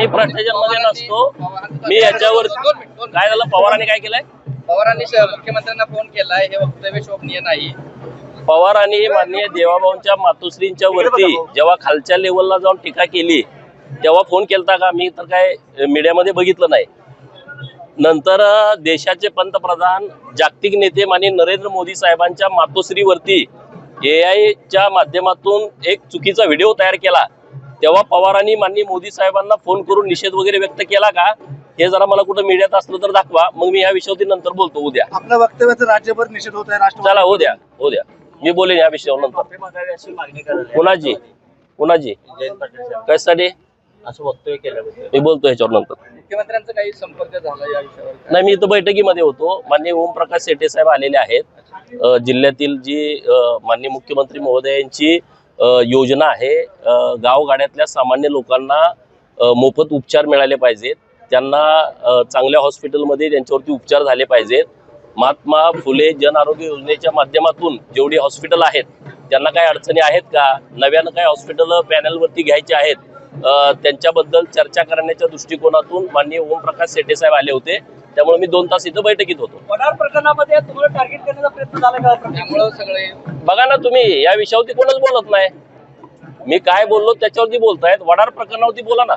मी भ्रष्टाचार मध्ये नसतो. मी याच्यावर काय झालं, पवारांनी काय केलंय? पवारांनी मुख्यमंत्र्यांना फोन केलाय, हे वक्तव्य शोभनीय नाही. पवारांनी माननीय देवाभाऊंच्या मातोश्रींच्या वरती जेव्हा खालच्या लेवलला जाऊन टीका केली तेव्हा फोन केलता का? मी तर काय मीडियामध्ये बघितलं नाही. नंतर देशाचे पंतप्रधान जागतिक नेते माननीय नरेंद्र मोदी साहेबांच्या मातोश्रीवरती AI च्या माध्यमातून एक चुकीचा व्हिडिओ तयार केला तेव्हा पवारांनी माननीय मोदी साहेबांना फोन करून निषेध वगैरे व्यक्त केला का? हे जरा मला कुठं मीडियात असलं तर दाखवा, मग मी या विषयावरती नंतर बोलतो. उद्या आपल्या वक्तव्याचा राज्यभर निषेध होत आहे. राष्ट्रवादी चला उद्या मी बोलेन या विषयावर नंतर. कुणाची कशासाठी असं वक्तव्य केलं मी बोलतो ह्याच्यावर नंतर. मुख्यमंत्र्यांचा काही संपर्क झाला या विषयावर? नाही, मी इथं बैठकीमध्ये होतो. माननीय ओमप्रकाश शेटे साहेब आलेले आहेत. जिल्ह्यातील जी माननीय मुख्यमंत्री महोदयांची योजना आहे, गावगाड्यातल्या सामान्य लोकांना मोफत उपचार मिळाले पाहिजेत, त्यांना चांगल्या हॉस्पिटलमध्ये त्यांच्यावरती उपचार झाले पाहिजेत. महात्मा फुले जन आरोग्य योजनेच्या माध्यमातून जेवढी हॉस्पिटल आहेत त्यांना काही अडचणी आहेत का, नव्यानं काही हॉस्पिटल पॅनलवरती घ्यायचे आहेत, त्यांच्याबद्दल चर्चा करण्याच्या दृष्टिकोनातून माननीय ओमप्रकाश शेटे साहेब आले होते. त्यामुळे मी 2 तास इथं बैठकीत होतो. वडार प्रकरणामध्ये तुम्हाला टार्गेट करण्याचा प्रयत्न झाला का? त्यामुळे सगळे बघा ना, तुम्ही या विषयावरती कोणच बोलत नाही. मी काय बोललो त्याच्यावरती बोलतायत. वडार प्रकरणावरती बोला ना.